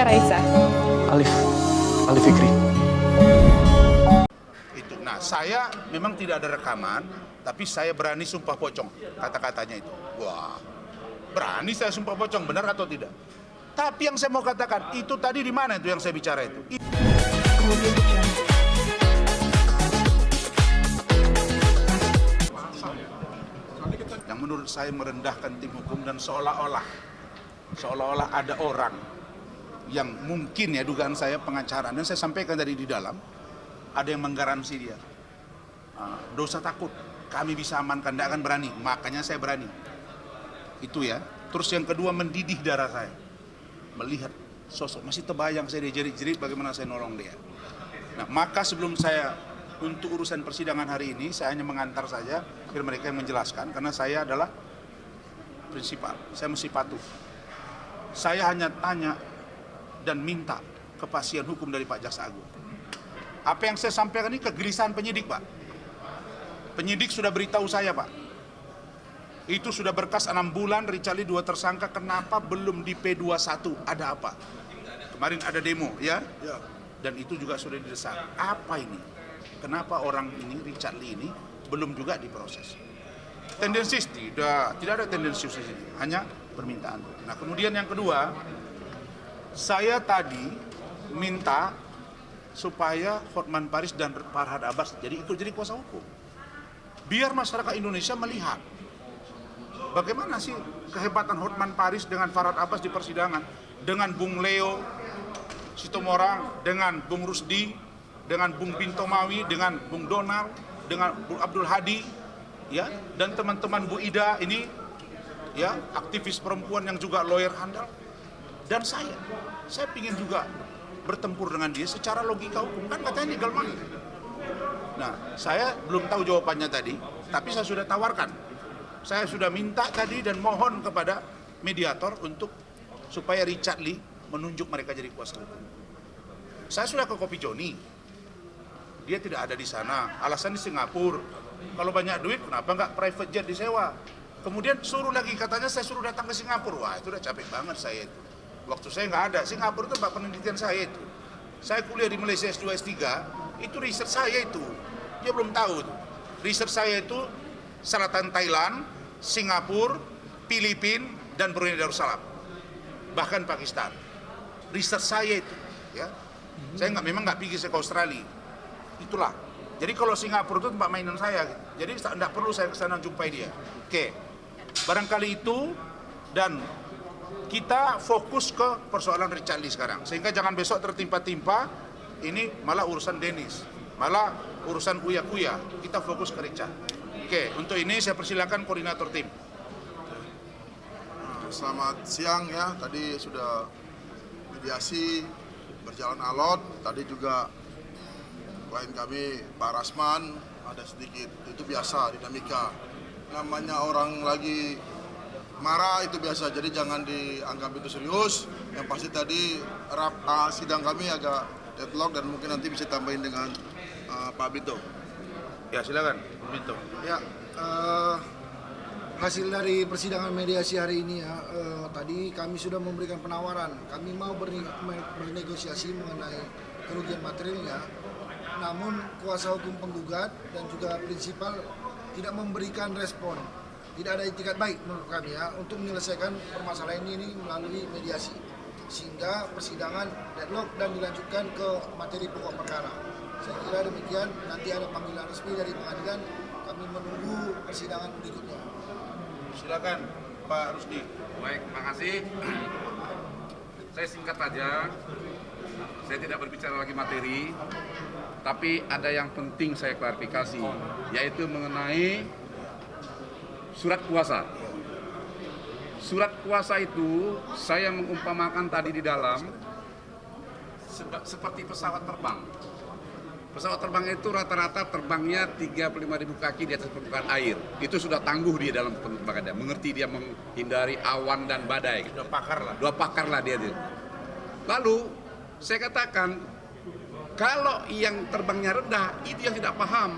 saya Raisa. Alif Fikri. Itu. Nah, saya memang tidak ada rekaman, tapi saya berani sumpah pocong kata-katanya itu. Wah, berani saya sumpah pocong, benar atau tidak? Tapi yang saya mau katakan, itu tadi di mana itu yang saya bicara itu? Yang menurut saya merendahkan tim hukum dan seolah-olah ada orang yang mungkin ya dugaan saya pengacara, dan saya sampaikan tadi di dalam, ada yang menggaransi dia. Dosa takut, kami bisa amankan, tidak akan berani, makanya saya berani. Itu ya. Terus yang kedua, mendidih darah saya. Melihat sosok, masih terbayang saya dia jerit-jerit bagaimana saya nolong dia. Nah, maka sebelum saya untuk urusan persidangan hari ini, saya hanya mengantar saja, biar mereka yang menjelaskan, karena saya adalah prinsipal, saya mesti patuh. Saya hanya tanya dan minta kepastian hukum dari Pak Jaksa Agung. Apa yang saya sampaikan ini kegelisahan penyidik, Pak. Penyidik sudah beritahu saya, Pak. Itu sudah berkas 6 bulan, Richard Lee 2 tersangka, kenapa belum di P21? Ada apa? Kemarin ada demo, ya? Dan itu juga sudah didesak. Apa ini? Kenapa orang ini, Richard Lee ini, belum juga diproses? Tendensius tidak ada tendensius di sini, hanya permintaan. Nah, kemudian yang kedua, saya tadi minta supaya Hotman Paris dan Farhad Abbas ikut jadi kuasa hukum. Biar masyarakat Indonesia melihat bagaimana sih kehebatan Hotman Paris dengan Farhad Abbas di persidangan, dengan Bung Leo Sitomorang, dengan Bung Rusdi, dengan Bung Binto Mawi, dengan Bung Donald, dengan Bung Abdul Hadi, ya, dan teman-teman Bu Ida ini, ya, aktivis perempuan yang juga lawyer handal, dan saya ingin juga bertempur dengan dia secara logika hukum, kan katanya legal money. Nah, saya belum tahu jawabannya tadi, tapi saya sudah tawarkan. Saya sudah minta tadi dan mohon kepada mediator untuk supaya Richard Lee menunjuk mereka jadi kuasa hukum. Saya sudah ke Kopi Joni, dia tidak ada di sana, alasan di Singapura. Kalau banyak duit, kenapa nggak private jet disewa? Kemudian suruh lagi, katanya saya suruh datang ke Singapura. Wah, itu udah capek banget saya itu. Waktu saya nggak ada, Singapura itu tempat penelitian saya itu. Saya kuliah di Malaysia S2, S3, itu riset saya itu. Dia belum tahu itu. Riset saya itu Selatan Thailand, Singapura, Filipina, dan Brunei Darussalam. Bahkan Pakistan. Riset saya itu, ya. Saya memang nggak pergi ke Australia. Itulah. Jadi kalau Singapura itu tempat mainan saya, gitu. Jadi tidak perlu saya ke sana jumpai dia. Oke. Barangkali itu, dan kita fokus ke persoalan Richard Lee sekarang. Sehingga jangan besok tertimpa-timpa, ini malah urusan Dennis, malah urusan Uya-Kuya. Kita fokus ke Richard. Oke, untuk ini saya persilakan koordinator tim. Selamat siang ya, tadi sudah mediasi berjalan alot, tadi juga klien kami Pak Rasman ada sedikit, itu biasa dinamika. Namanya orang lagi marah itu biasa, jadi jangan dianggap itu serius. Yang pasti tadi sidang kami agak deadlock dan mungkin nanti bisa tambahin dengan Pak Binto. Ya silakan, Binto. Ya, hasil dari persidangan mediasi hari ini ya, tadi kami sudah memberikan penawaran. Kami mau bernegosiasi mengenai kerugian materialnya, namun kuasa hukum penggugat dan juga prinsipal tidak memberikan respon. Tidak ada itikat baik menurut kami ya untuk menyelesaikan permasalahan ini melalui mediasi, sehingga persidangan deadlock dan dilanjutkan ke materi pokok perkara. Saya kira demikian. Nanti ada panggilan resmi dari pengadilan, kami menunggu persidangan berikutnya. Silakan Pak Rusdi. Baik, makasih. Saya singkat saja. Saya tidak berbicara lagi materi, tapi ada yang penting saya klarifikasi, yaitu mengenai surat kuasa. Surat kuasa itu saya mengumpamakan tadi di dalam seperti pesawat terbang. Pesawat terbang itu rata-rata terbangnya 35.000 kaki di atas permukaan air. Itu sudah tangguh dia dalam penerbangannya, mengerti dia menghindari awan dan badai. Dua pakar lah. Dua pakar lah dia. Lalu saya katakan, kalau yang terbangnya rendah itu yang tidak paham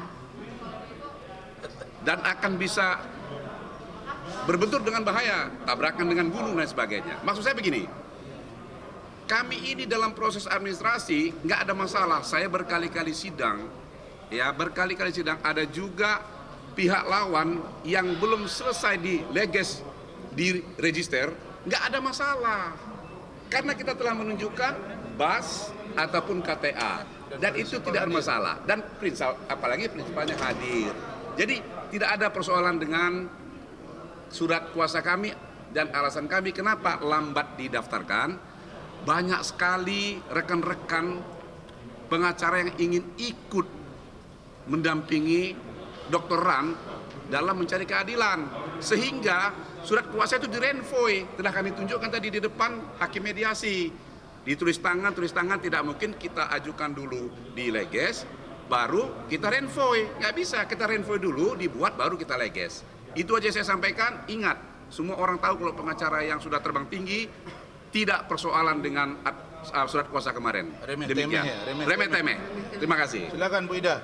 dan akan bisa berbentur dengan bahaya, tabrakan dengan gunung dan sebagainya. Maksud saya begini, kami ini dalam proses administrasi nggak ada masalah. Saya berkali-kali sidang, ya berkali-kali sidang. Ada juga pihak lawan yang belum selesai di leges, di register, nggak ada masalah. Karena kita telah menunjukkan BAS ataupun KTA, dan itu tidak ada masalah. Dan apalagi prinsipalnya hadir. Jadi tidak ada persoalan dengan surat kuasa kami dan alasan kami kenapa lambat didaftarkan. Banyak sekali rekan-rekan pengacara yang ingin ikut mendampingi Dr. Ran dalam mencari keadilan, sehingga surat kuasa itu direnvoy. Telah kami tunjukkan tadi di depan hakim mediasi, ditulis tangan tidak mungkin kita ajukan dulu di leges baru kita renvoy. Nggak bisa, kita renvoy dulu, dibuat baru kita leges. Itu aja saya sampaikan. Ingat, semua orang tahu kalau pengacara yang sudah terbang tinggi tidak persoalan dengan surat kuasa kemarin. Demikian. Remeh temeh. Terima kasih. Silakan Bu Ida.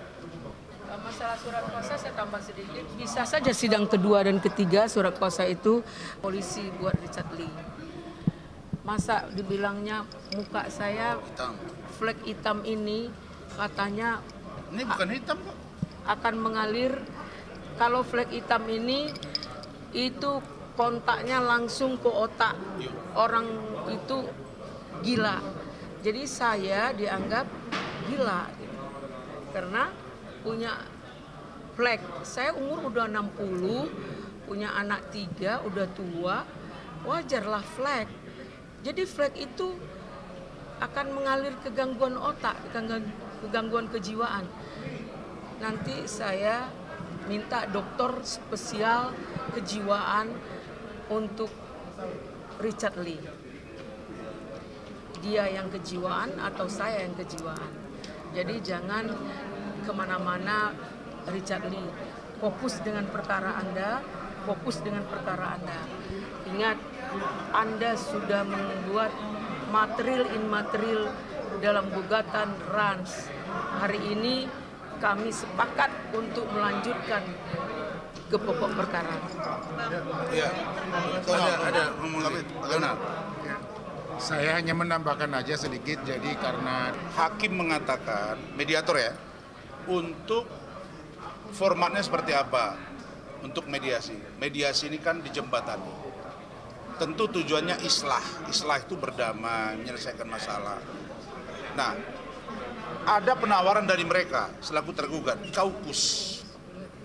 Masalah surat kuasa saya tambah sedikit. Bisa saja sidang kedua dan ketiga surat kuasa itu polisi buat Richard Lee. Masa dibilangnya muka saya flek hitam ini katanya Ini bukan hitam kok. akan mengalir. Kalau flek hitam ini itu kontaknya langsung ke otak. Orang itu gila. Jadi saya dianggap gila karena punya flek. Saya umur udah 60, punya anak 3, udah tua, wajarlah flek. Jadi flek itu akan mengalir ke gangguan otak, ke gangguan kejiwaan. Nanti saya minta dokter spesial kejiwaan untuk Richard Lee. Dia yang kejiwaan atau saya yang kejiwaan. Jadi jangan kemana-mana Richard Lee. Fokus dengan perkara Anda, fokus dengan perkara Anda. Ingat, Anda sudah membuat material immaterial dalam gugatan RANS. Hari ini kami sepakat untuk melanjutkan ke pokok perkara. Iya. Ada ngomong lagi. Donald. Saya hanya menambahkan aja sedikit, jadi karena Hakim mengatakan, mediator ya, untuk formatnya seperti apa untuk mediasi. Mediasi ini kan dijembatani. Tentu tujuannya islah. Islah itu berdamai, menyelesaikan masalah. Nah, ada penawaran dari mereka selaku tergugat, kaukus.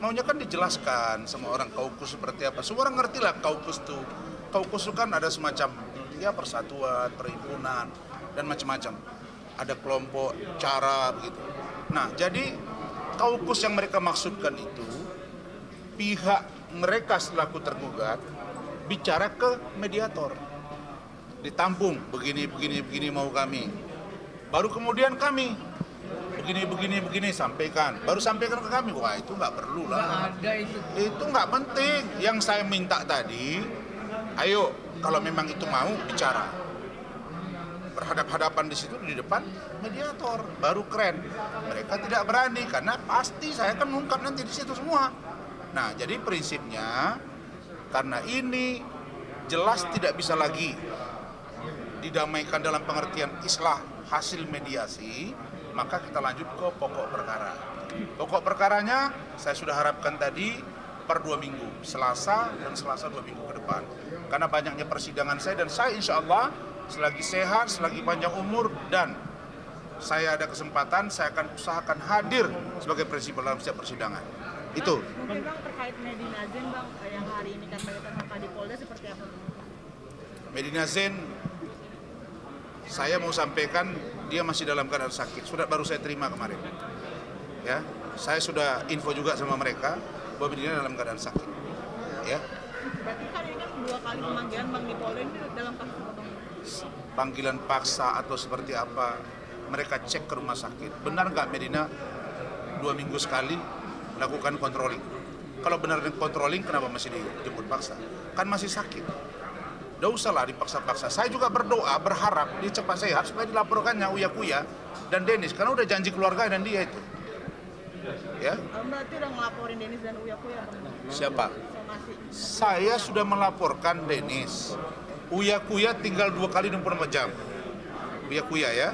Maunya kan dijelaskan sama orang kaukus seperti apa. Semua orang ngerti lah kaukus itu. Kaukus itu kan ada semacam ya persatuan, perhimpunan, dan macam-macam. Ada kelompok, cara begitu. Nah, jadi kaukus yang mereka maksudkan itu pihak mereka selaku tergugat bicara ke mediator. Ditampung, begini mau kami. Baru kemudian kami begini sampaikan. Baru sampaikan ke kami. Wah, itu nggak perlu lah. Nggak ada itu. Itu nggak penting. Yang saya minta tadi, ayo kalau memang itu mau bicara berhadap-hadapan di situ di depan mediator, baru keren. Mereka tidak berani karena pasti saya akan mengungkap nanti di situ semua. Nah, jadi prinsipnya karena ini jelas tidak bisa lagi didamaikan dalam pengertian islah hasil mediasi, maka kita lanjut ke pokok perkara. Pokok perkaranya saya sudah harapkan tadi per 2 minggu, Selasa 2 minggu ke depan. Karena banyaknya persidangan saya dan saya insya Allah selagi sehat, selagi panjang umur dan saya ada kesempatan, saya akan usahakan hadir sebagai prinsipal dalam setiap persidangan. Itu. Mungkin Bang terkait Medina Zain Bang yang hari ini katanya tersangka di Polda seperti apa? Medina Zain, saya mau sampaikan dia masih dalam keadaan sakit. Sudah baru saya terima kemarin. Ya, saya sudah info juga sama mereka bahwa Medina dalam keadaan sakit. Ya. Berarti kan ini kan 2 kali pemanggilan Bang di Polda ini dalam kasus apa? Panggilan paksa atau seperti apa, mereka cek ke rumah sakit. Benar nggak Medina 2 minggu sekali lakukan controlling? Kalau benar controlling, kenapa masih dijemput paksa? Kan masih sakit. Nggak usah lah dipaksa-paksa. Saya juga berdoa, berharap dia cepat sehat supaya dilaporkannya Uya Kuya dan Dennis. Karena udah janji keluarga dan dia itu. Ya. Berarti udah ngelaporin Dennis dan Uya Kuya Bang? Siapa? Somasi. Saya sudah melaporkan Dennis. Uya Kuya tinggal 2 kali 24 jam. Uya Kuya ya.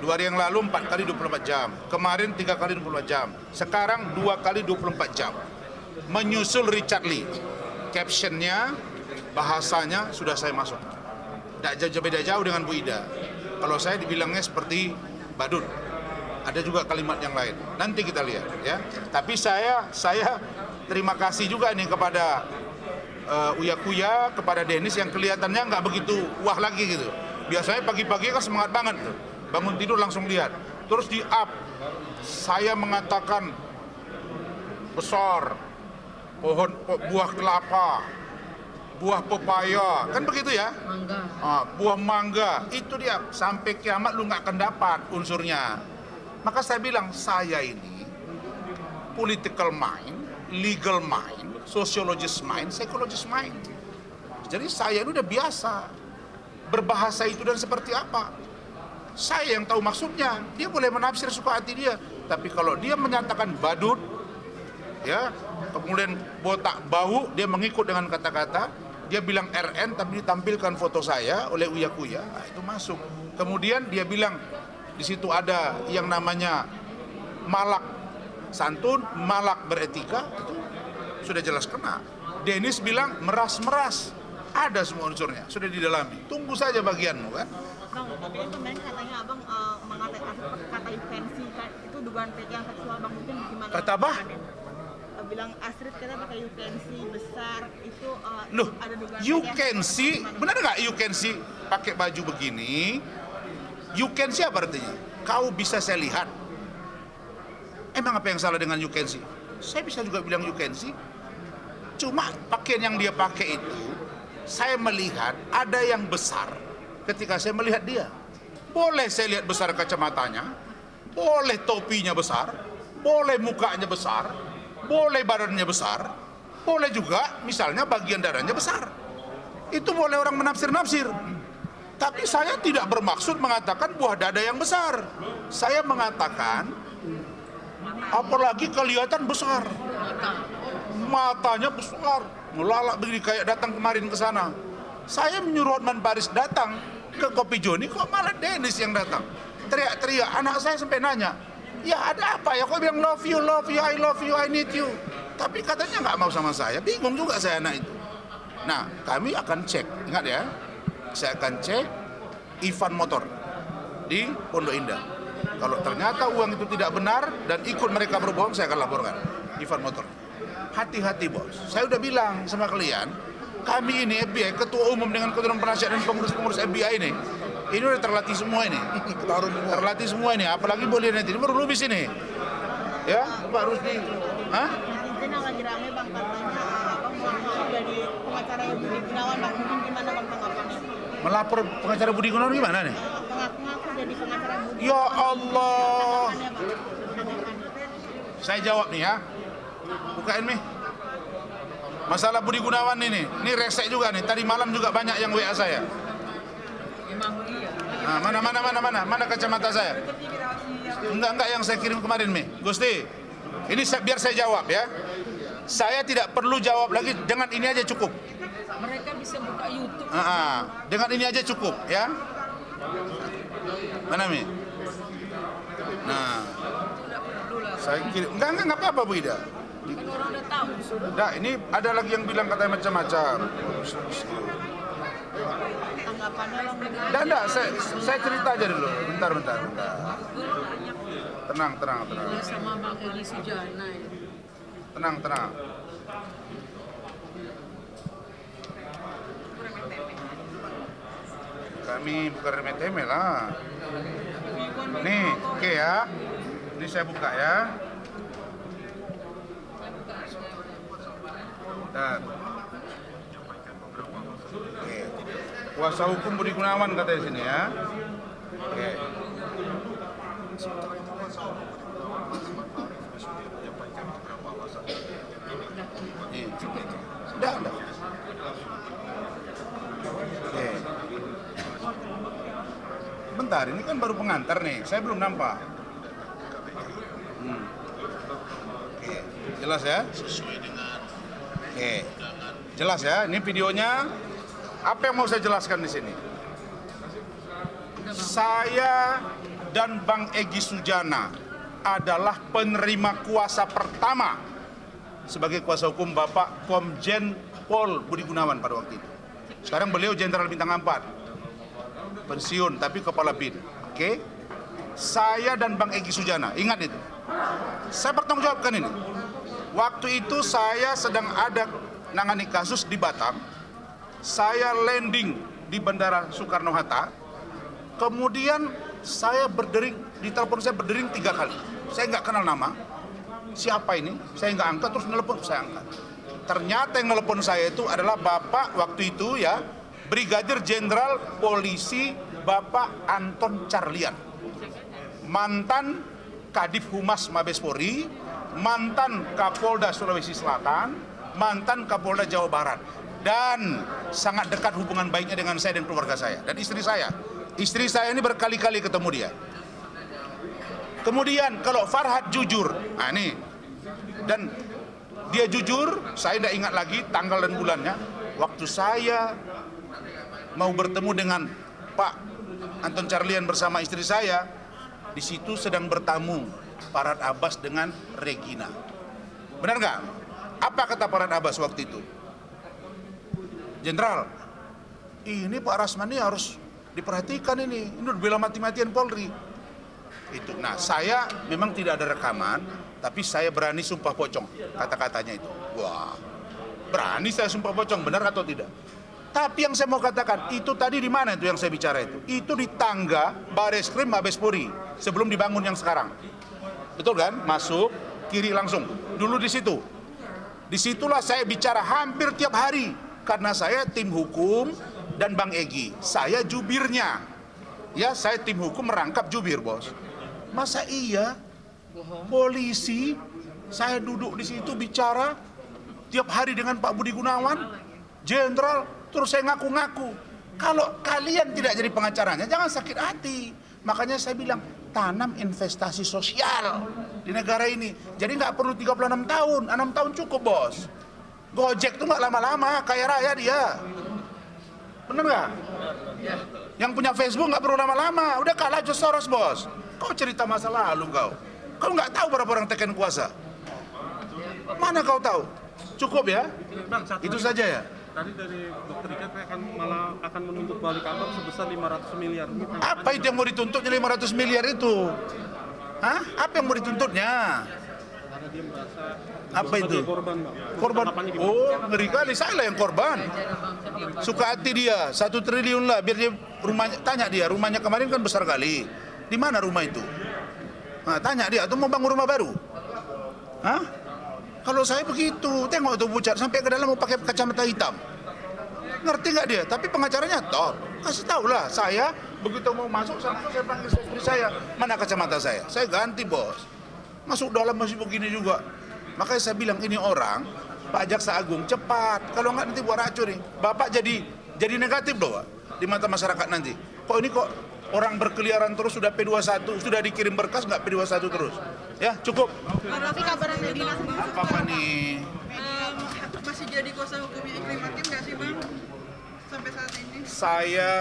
2 hari yang lalu 4 kali 24 jam. Kemarin 3 kali 24 jam. Sekarang 2 kali 24 jam. Menyusul Richard Lee. Captionnya, bahasanya sudah saya masuk. Tidak beda jauh dengan Bu Ida. Kalau saya dibilangnya seperti badut. Ada juga kalimat yang lain. Nanti kita lihat ya. Tapi saya terima kasih juga nih kepada Uya Kuya, kepada Dennis yang kelihatannya nggak begitu wah lagi gitu. Biasanya pagi-pagi kan semangat banget tuh. Bangun tidur langsung lihat. Terus di up, saya mengatakan besar, buah kelapa, buah pepaya, kan begitu ya? Mangga. Buah mangga, itu dia. Sampai kiamat lu nggak akan dapat unsurnya. Maka saya bilang, saya ini political mind, legal mind, sociologist mind, psychologist mind. Jadi saya ini udah biasa berbahasa itu dan seperti apa. Saya yang tahu maksudnya. Dia boleh menafsir suka hati dia. Tapi kalau dia menyatakan badut, ya, kemudian botak bau, dia mengikut dengan kata-kata, dia bilang RN tapi ditampilkan foto saya oleh Uya Kuya, nah, itu masuk. Kemudian dia bilang di situ ada yang namanya malak santun, malak beretika, itu sudah jelas kena. Dennis bilang meras-meras, ada semua unsurnya, sudah didalami. Tunggu saja bagianmu kan. Bang, tapi kan kemarin katanya abang mengatakan kata intensi itu dugaan pelecehan seksual, bang, mungkin gimana? Kata apa? Bilang Astrid kita pakai utensi besar itu Loh, ada dugaan you pelecehan can seksual, see, gimana? benar nggak you can see pakai baju begini? You can see apa artinya? Kau bisa saya lihat. Emang apa yang salah dengan you can see? Saya bisa juga bilang you can see. Cuma pakaian yang dia pakai itu, saya melihat ada yang besar ketika saya melihat dia. Boleh saya lihat besar kacamatanya, boleh topinya besar, boleh mukanya besar, boleh badannya besar, boleh juga misalnya bagian dadanya besar. Itu boleh orang menafsir-nafsir. Tapi saya tidak bermaksud mengatakan buah dada yang besar. Saya mengatakan apalagi kelihatan besar. Matanya besar, melalak begini kayak datang kemarin ke sana. Saya menyuruh Hotman Paris datang ke Kopi Joni, kok malah Dennis yang datang. Teriak-teriak, anak saya sampai nanya, ya ada apa ya, kok bilang love you, I love you, I need you. Tapi katanya nggak mau sama saya, bingung juga saya anak itu. Nah, kami akan cek, ingat ya, saya akan cek Ivan Motor di Pondok Indah. Kalau ternyata uang itu tidak benar dan ikut mereka berbohong, saya akan laporkan Ivan Motor. Hati-hati bos, saya udah bilang sama kalian, kami ini FBI, ketua umum dengan ketua penasihat dan pengurus-pengurus FBI ini udah terlatih semua ini. Terlatih semua ini, apalagi boleh nanti, ini baru lubis ini. Ya, Pak Rusdi. Hah? Netizen yang lagi rame bang, katanya abang melapor dari pengacara Budi Gunawan, bang, mungkin gimana bang tanggapannya? Melapor pengacara Budi Gunawan gimana nih? Mengaku jadi pengacara Budi. Ya Allah. Tanggapannya, bang. Tanggapannya. Saya jawab nih ya. Bukain nih. Masalah Budi Gunawan ini resek juga nih. Tadi malam juga banyak yang WA saya. Memang iya. Nah, mana kacamata saya? Enggak yang saya kirim kemarin nih. Gusti, ini biar saya jawab ya. Saya tidak perlu jawab lagi, dengan ini aja cukup. Mereka bisa buka YouTube. Dengan ini aja cukup ya. Mana Mi? Nah, Tidak perlu lah. saya kirim. Enggak apa-apa Bu Ida. Kan orang udah tahu. Nah, ini ada lagi yang bilang katanya macam-macam. Tanggapannya bang. Enggak, saya cerita aja dulu. Bentar. Tenang. Dia sama Bang Eli Sujana ya. Tenang. Kami bukan remeh-temeh lah. Nih, oke ya. Ini saya buka ya. Dan oke. Kuasa hukum Budi Gunawan katanya sini ya. Oke. Nih. Udah. Oke. Bentar, ini kan baru pengantar nih. Saya belum nampak. Oke. Jelas ya? Oke. Jelas ya? Ini videonya. Apa yang mau saya jelaskan di sini? Saya dan Bang Egy Sujana adalah penerima kuasa pertama sebagai kuasa hukum Bapak Komjen Pol Budi Gunawan pada waktu itu. Sekarang beliau Jenderal Bintang 4, pensiun tapi kepala BIN. Oke? Saya dan Bang Egy Sujana, ingat itu. Saya bertanggung jawabkan ini. Waktu itu saya sedang ada nangani kasus di Batam. Saya landing di Bandara Soekarno-Hatta. Kemudian saya berdering, di telepon saya berdering 3 kali. Saya nggak kenal nama. Siapa ini? Saya nggak angkat, terus nelpon, saya angkat. Ternyata yang nelpon saya itu adalah Bapak waktu itu ya, Brigadir Jenderal Polisi Bapak Anton Carlian. Mantan Kadif Humas Mabes Polri, mantan Kapolda Sulawesi Selatan, mantan Kapolda Jawa Barat, dan sangat dekat hubungan baiknya dengan saya dan keluarga saya dan istri saya. Istri saya ini berkali-kali ketemu dia. Kemudian kalau Farhad jujur, nah ini, dan dia jujur, saya tidak ingat lagi tanggal dan bulannya. Waktu saya mau bertemu dengan Pak Anton Carlian bersama istri saya, di situ sedang bertamu Farhad Abbas dengan Regina. Benar nggak? Apa kata Farhad Abbas waktu itu? Jenderal, ini Pak Rasman ini harus diperhatikan ini udah bela mati-matian Polri. Itu. Nah, saya memang tidak ada rekaman, tapi saya berani sumpah pocong kata-katanya itu. Wah, berani saya sumpah pocong, benar atau tidak? Tapi yang saya mau katakan, itu tadi di mana itu yang saya bicara itu? Itu di tangga Bareskrim Mabes Polri sebelum dibangun yang sekarang. Betul kan? Masuk kiri langsung. Dulu di situ. Disitulah saya bicara hampir tiap hari karena saya tim hukum dan Bang Egy. Saya jubirnya. Ya, saya tim hukum merangkap jubir, Bos. Masa iya polisi saya duduk di situ bicara tiap hari dengan Pak Budi Gunawan, Jenderal, terus saya ngaku-ngaku. Kalau kalian tidak jadi pengacaranya, jangan sakit hati. Makanya saya bilang, tanam investasi sosial di negara ini. Jadi nggak perlu 36 tahun, 6 tahun cukup, Bos. Gojek tuh nggak lama-lama, kaya raya dia. Bener nggak? Yang punya Facebook nggak perlu lama-lama, udah kalah George Soros, Bos. Kau cerita masa lalu kau. Kau nggak tahu berapa orang tekan kuasa. Mana kau tahu? Cukup ya? Bang, itu saja ya? Tadi dari Dr. Ika akan menuntut balik Abang sebesar 500 miliar. Apa itu yang mau dituntutnya 500 miliar itu? Hah? Apa yang mau dituntutnya? Karena dia merasa apa itu? Korban, Bang. Korban? Oh, ngeri kali, saya lah yang korban. Suka hati dia, 1 triliun lah, biar dia rumahnya, tanya dia, rumahnya kemarin kan besar kali. Di mana rumah itu? Nah, tanya dia, atau mau bangun rumah baru? Hah? Kalau saya begitu, tengok tuh pucat sampai ke dalam mau pakai kacamata hitam. Ngerti nggak dia? Tapi pengacaranya top. Kasih tahu lah, saya begitu mau masuk sana saya panggil istri saya, mana kacamata saya? Saya ganti, Bos. Masuk dalam masih begini juga. Makanya saya bilang ini orang Pak Jaksa Agung cepat. Kalau nggak nanti buat racun nih. Bapak jadi negatif doang di mata masyarakat nanti. Kok ini kok orang berkeliaran terus sudah P21, sudah dikirim berkas nggak P21 terus? Ya, cukup. Tapi kabar Medina sendiri Apa nih? masih jadi kuasa hukumnya Iklim Hakim nggak sih, Bang? Sampai saat ini? Saya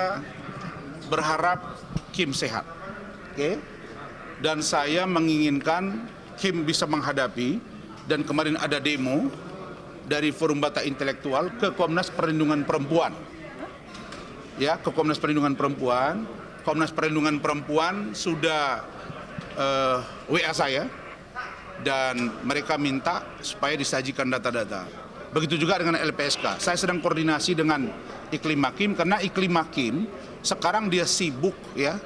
berharap Kim sehat. Oke? Dan saya menginginkan Kim bisa menghadapi, dan kemarin ada demo dari Forum Batak Intelektual ke Komnas Perlindungan Perempuan. Ya, ke Komnas Perlindungan Perempuan. Komnas Perlindungan Perempuan sudah WA saya dan mereka minta supaya disajikan data-data. Begitu juga dengan LPSK. Saya sedang koordinasi dengan Iklim Hakim karena Iklim Hakim sekarang dia sibuk ya.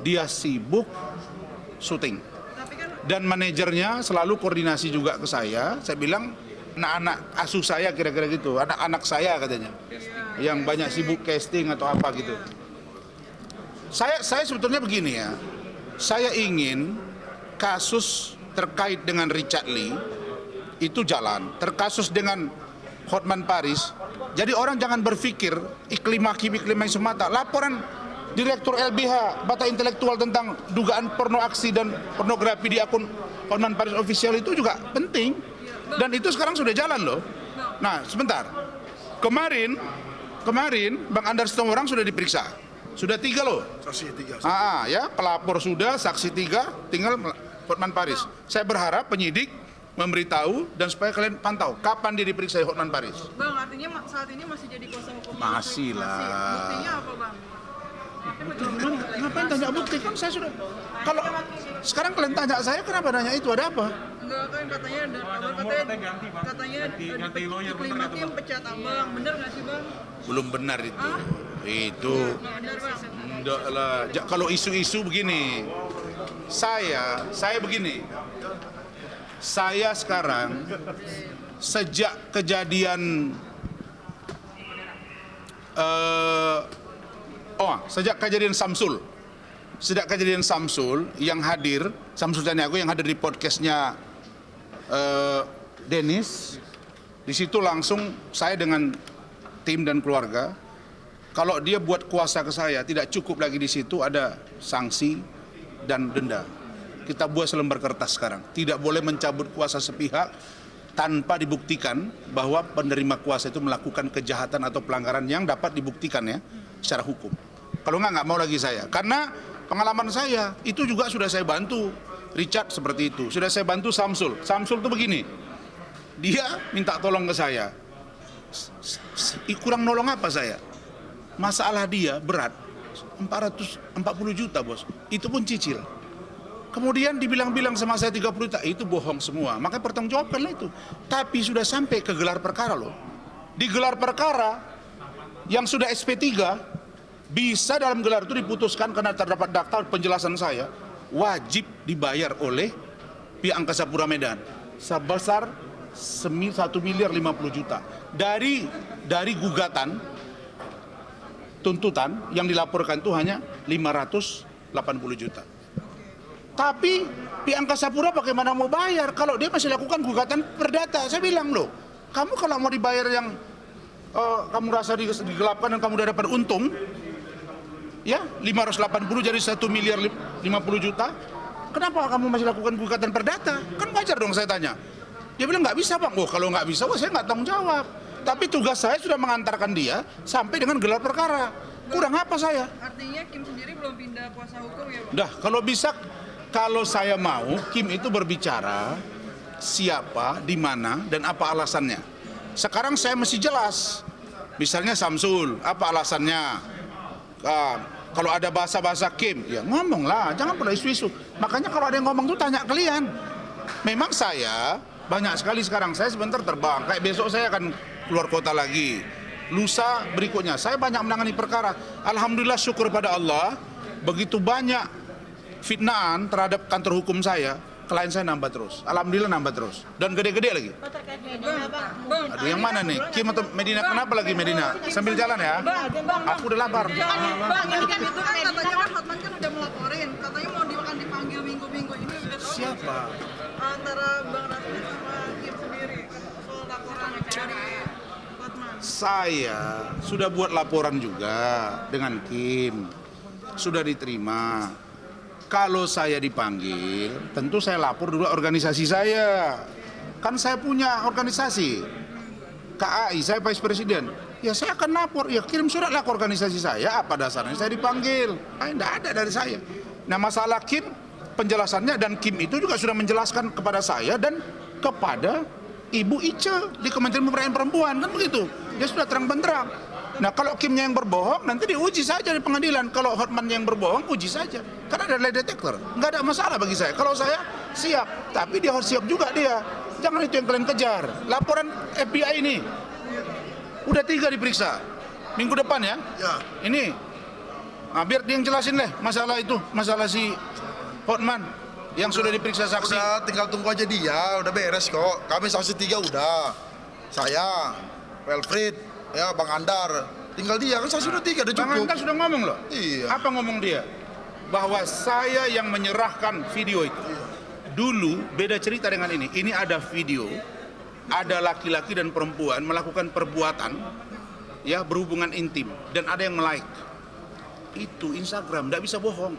Dia sibuk syuting. Dan manajernya selalu koordinasi juga ke saya. Saya bilang anak-anak asuh saya kira-kira gitu, anak-anak saya katanya. Yang banyak sibuk casting atau apa gitu. Saya sebetulnya begini ya, saya ingin kasus terkait dengan Richard Lee itu jalan, terkasus dengan Hotman Paris. Jadi orang jangan berpikir Iklim Hakim semata. Laporan Direktur LBH Batak Intelektual tentang dugaan porno aksi dan pornografi di akun Hotman Paris official itu juga penting. Dan itu sekarang sudah jalan loh. Nah sebentar, kemarin Bang Anders Tumorang sudah diperiksa. Sudah 3 loh. Saksi 3. Ya, pelapor sudah, saksi 3, tinggal Hotman Paris. Saya berharap penyidik memberitahu dan supaya kalian pantau kapan dia diperiksa Hotman Paris. Bang, artinya saat ini masih jadi kuasa hukum? Masih lah. Buktinya apa, Bang? Ngapain tanya bukti, kan saya sudah. Kalau sekarang kalian tanya saya, kenapa nanya itu, ada apa? Enggak, kan katanya ada kabar katanya Iklim Hakim pecat Abang. Bener nggak sih, Bang? Belum benar itu. Itu Bener, Bang. enggak lah. Kalau isu-isu begini, saya begini. Saya sekarang sejak kejadian Samsul yang hadir, Samsul Caniago yang hadir di podcastnya Dennis, di situ langsung saya dengan tim dan keluarga, kalau dia buat kuasa ke saya tidak cukup lagi, di situ ada sanksi dan denda. Kita buat selembar kertas sekarang, tidak boleh mencabut kuasa sepihak tanpa dibuktikan bahwa penerima kuasa itu melakukan kejahatan atau pelanggaran yang dapat dibuktikan ya secara hukum. Kalau nggak mau lagi saya, karena pengalaman saya itu juga sudah saya bantu Richard seperti itu, sudah saya bantu Samsul. Samsul tuh begini, dia minta tolong ke saya, kurang nolong apa saya? Masalah dia berat 440 juta bos, itu pun cicil. Kemudian dibilang-bilang sama saya 30 juta, itu bohong semua. Maka pertanggungjawabkanlah itu. Tapi sudah sampai ke gelar perkara loh. Di gelar perkara yang sudah SP3, bisa dalam gelar itu diputuskan karena terdapat daftar penjelasan saya, wajib dibayar oleh pihak Angkasa Pura Medan sebesar 1,50 miliar dari gugatan tuntutan yang dilaporkan itu hanya 580 juta. Tapi pihak Angkasa Pura bagaimana mau bayar kalau dia masih lakukan gugatan perdata? Saya bilang loh, kamu kalau mau dibayar yang kamu rasa digelapkan dan kamu udah dapat untung, ya 580 jadi 1 miliar 50 juta, kenapa kamu masih lakukan gugatan perdata? Kan wajar dong saya tanya. Dia bilang nggak bisa bang. Oh kalau nggak bisa, saya nggak tanggung jawab. Tapi tugas saya sudah mengantarkan dia sampai dengan gelar perkara. Kurang apa saya? Artinya Kim sendiri belum pindah kuasa hukum ya, Bang? Dah, kalau bisa, kalau saya mau, Kim itu berbicara siapa, di mana, dan apa alasannya. Sekarang saya mesti jelas. Misalnya Samsul, apa alasannya? Kalau ada bahasa-bahasa Kim, ya ngomonglah, jangan pernah isu-isu. Makanya kalau ada yang ngomong tuh tanya kalian. Memang saya banyak sekali sekarang, saya sebentar terbang. Kayak besok saya akan keluar kota lagi. Lusa berikutnya, saya banyak menangani perkara. Alhamdulillah, syukur pada Allah, begitu banyak fitnahan terhadap kantor hukum saya, klien saya nambah terus. Alhamdulillah nambah terus. Dan gede-gede lagi. Terkait Medina, Bang. Aduh, yang mana nih? Kim atau Medina? Kenapa lagi Medina? Sambil jalan ya. Aku udah lapar. Bang, ini kan itu kan katanya kan Hotman kan udah melaporin, katanya mau dipanggil minggu-minggu ini udah tahu. Siapa? Antara Bang Rasmi sama Kim sendiri soal laporan dari Hotman. Saya sudah buat laporan juga dengan Kim. Sudah diterima. Kalau saya dipanggil, tentu saya lapor dulu organisasi saya. Kan saya punya organisasi. KAI, saya Vice Presiden. Ya saya akan lapor, ya kirim surat lah ke organisasi saya, apa dasarnya saya dipanggil. Tidak ada dari saya. Nah masalah Kim, penjelasannya, dan Kim itu juga sudah menjelaskan kepada saya dan kepada Ibu Ice di Kementerian Pemberdayaan Perempuan, kan begitu. Dia sudah terang-benderang. Nah kalau Kimnya yang berbohong, nanti diuji saja di pengadilan. Kalau Hotman yang berbohong, uji saja. Karena ada lie detector, nggak ada masalah bagi saya. Kalau saya siap, tapi dia harus siap juga dia. Jangan itu yang kalian kejar. Laporan FBI ini, udah 3 diperiksa. Minggu depan ya. Ya. Ini, biar dia yang jelasin deh masalah itu, masalah si Hotman yang sudah diperiksa saksi. Udah tinggal tunggu aja dia, udah beres kok. Kami saksi 3 udah. Saya, Wilfried, ya Bang Andar. Tinggal dia, kan saksi udah 3, udah cukup. Bang Andar sudah ngomong loh. Iya. Apa ngomong dia? Bahwa saya yang menyerahkan video itu. Dulu beda cerita dengan ini. Ini ada video, ada laki-laki dan perempuan melakukan perbuatan ya berhubungan intim dan ada yang like. Itu Instagram, tidak bisa bohong.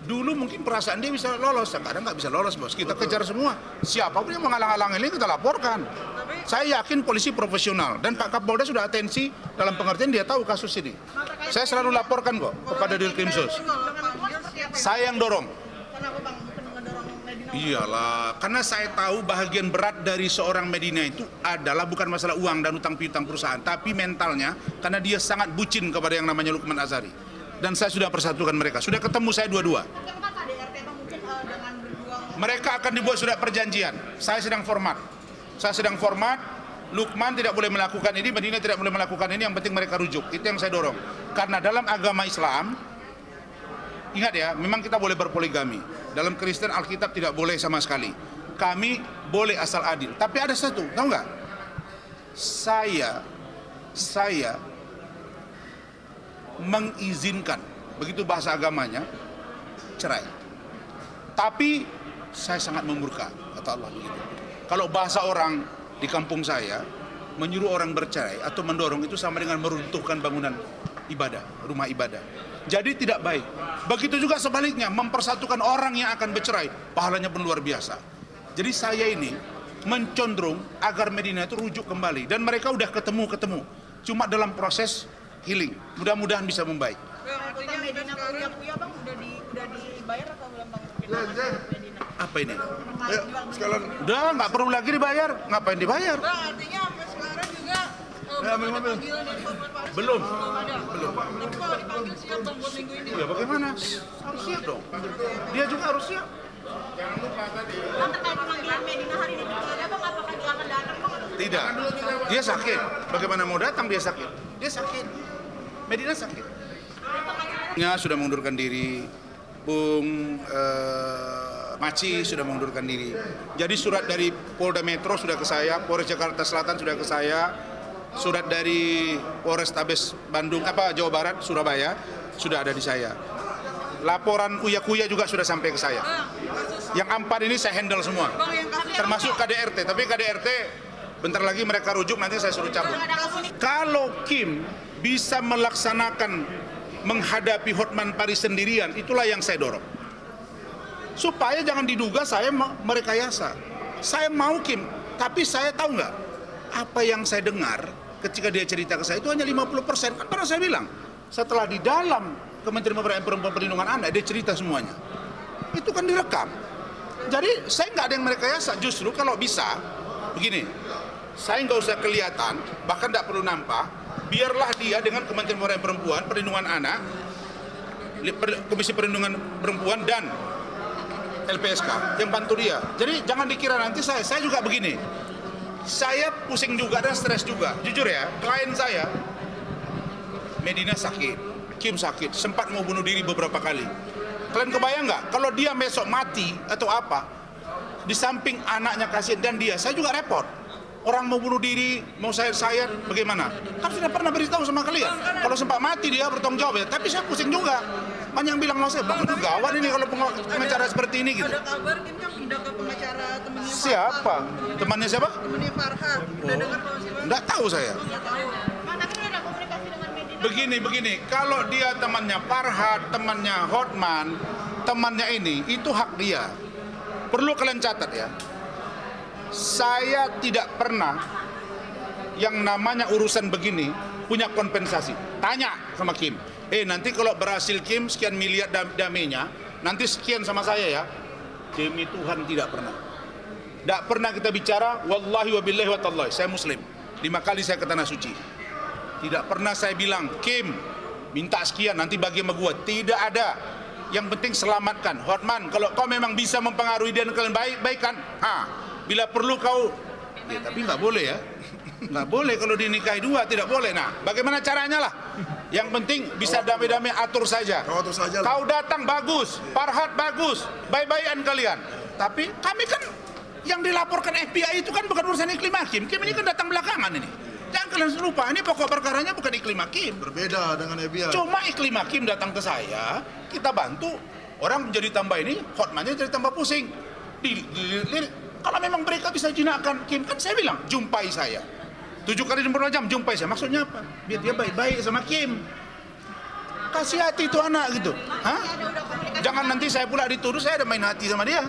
Dulu mungkin perasaan dia bisa lolos, sekarang nggak bisa lolos bos. Kita kejar semua. Siapapun yang menghalang-halangi ini kita laporkan. Saya yakin polisi profesional dan Pak Kapolda sudah atensi dalam pengertian dia tahu kasus ini. Saya selalu laporkan kok kepada Dirkrimsus. Saya yang dorong. Kenapa Bang bukan ngedorong Medina? Iyalah, karena saya tahu bahagian berat dari seorang Medina itu adalah bukan masalah uang dan utang piutang perusahaan, tapi mentalnya, karena dia sangat bucin kepada yang namanya Lukman Azhari. Dan saya sudah persatukan mereka, sudah ketemu saya dua-dua. Kan KDRT Bang mungkin dengan berjuang. Mereka akan dibuat surat perjanjian. Saya sedang format. Lukman tidak boleh melakukan ini, Medina tidak boleh melakukan ini, yang penting mereka rujuk. Itu yang saya dorong. Karena dalam agama Islam, ingat ya, memang kita boleh berpoligami. Dalam Kristen Alkitab tidak boleh sama sekali. Kami boleh asal adil. Tapi ada satu, tahu nggak? Saya mengizinkan, begitu bahasa agamanya, cerai. Tapi saya sangat memurka, kata Allah begitu. Kalau bahasa orang di kampung saya, menyuruh orang bercerai atau mendorong itu sama dengan meruntuhkan bangunan ibadah, rumah ibadah. Jadi tidak baik. Begitu juga sebaliknya, mempersatukan orang yang akan bercerai, pahalanya pun luar biasa. Jadi saya ini mencondong agar Medina itu rujuk kembali. Dan mereka udah ketemu. Cuma dalam proses healing. Mudah-mudahan bisa membaik. Artinya Medina Kuya Bang udah dibayar atau belum Bang? Medina. Apa ini? Ayo, sekalian. Udah, nggak perlu lagi dibayar. Ngapain dibayar? Bang, artinya sampai sekarang juga belum ada panggilan dari Komnas Paris. Belum. Belum. Tapi kalau dipanggil siap Bang buat minggu ini. Ya bagaimana? Harus siap dong. Dia juga harus siap. Bang, terkait pemanggilan Medina hari ini juga ada Bang, apakah dia akan datang Bang? Tidak. Dia sakit. Bagaimana mau datang dia sakit? Dia sakit. Medina sakit. Ya, sudah mengundurkan diri. Bung Maci sudah mengundurkan diri. Jadi surat dari Polda Metro sudah ke saya, Polres Jakarta Selatan sudah ke saya, surat dari Polrestabes Bandung, Jawa Barat, Surabaya sudah ada di saya. Laporan Uya-Kuya juga sudah sampai ke saya. Yang 4 ini saya handle semua, termasuk KDRT. Tapi KDRT bentar lagi mereka rujuk, nanti saya suruh cabut. Kalau Kim bisa melaksanakan menghadapi Hotman Paris sendirian, itulah yang saya dorong. Supaya jangan diduga saya merekayasa. Saya mau Kim, tapi saya tahu nggak apa yang saya dengar ketika dia cerita ke saya itu hanya 50%. Kan pernah saya bilang, setelah di dalam Kementerian Pemberdayaan Perempuan Perlindungan Anak dia cerita semuanya. Itu kan direkam. Jadi saya nggak ada yang merekayasa. Justru kalau bisa begini, saya nggak usah kelihatan, bahkan nggak perlu nampak. Biarlah dia dengan Kementerian Pemberdayaan Perempuan Perlindungan Anak, Komisi Perlindungan Perempuan dan LPSK yang bantu dia. Jadi jangan dikira nanti saya juga begini. Saya pusing juga dan stres juga. Jujur ya, klien saya Medina sakit, Kim sakit, sempat mau bunuh diri beberapa kali. Kalian kebayang nggak kalau dia besok mati atau apa? Di samping anaknya kasihan dan dia, saya juga repot. Orang mau bunuh diri, mau sayat-sayat, bagaimana? Kan sudah pernah beritahu sama kalian. Kalau sempat mati dia bertanggung jawab ya. Tapi saya pusing juga. Banyak yang bilang sama saya, "Bang, gawat ini kalau pengacara seperti ini gitu." Ada kabar Kim kan pindah ke pengacara temannya Siapa? Temannya siapa? Temannya Farhad. Udah dengar kalau siapa? Nggak tahu saya. Nggak tahu. Bang, tapi ada komunikasi dengan Medina. Begini, kalau dia temannya Farhad, temannya Hotman, temannya ini, itu hak dia. Perlu kalian catat ya. Saya tidak pernah yang namanya urusan begini punya kompensasi. Tanya sama Kim. Nanti kalau berhasil Kim sekian miliar damainya, nanti sekian sama saya ya. Demi Tuhan tidak pernah. Tidak pernah kita bicara wallahi wabillahi wa tallahi. Saya muslim. 5 kali saya ke tanah suci. Tidak pernah saya bilang Kim minta sekian nanti bagi sama gua. Tidak ada. Yang penting selamatkan. Hotman, kalau kau memang bisa mempengaruhi dia dan kalian baik-baikan. Bila perlu kau, ya tapi nggak boleh ya, nggak boleh kalau dinikahi 2 tidak boleh. Nah, bagaimana caranya lah? Yang penting bisa damai-damai atur saja. Kau datang bagus, Farhad bagus, baik-baikan kalian. Tapi kami kan yang dilaporkan FBI itu kan bukan urusan Iklim Hakim. Kim ini kan datang belakangan ini. Jangan kalian lupa, ini pokok perkaranya bukan Iklim Hakim. Berbeda dengan FBI. Cuma Iklim Hakim datang ke saya, kita bantu. Orang jadi tambah ini, Hotmannya jadi tambah pusing. Kalau memang mereka bisa jinakkan Kim, kan saya bilang, jumpai saya. 7 kali 24 jam, jumpai saya. Maksudnya apa? Biar dia baik-baik sama Kim. Kasih hati itu anak gitu. Jangan nanti saya pula dituduh, saya ada main hati sama dia.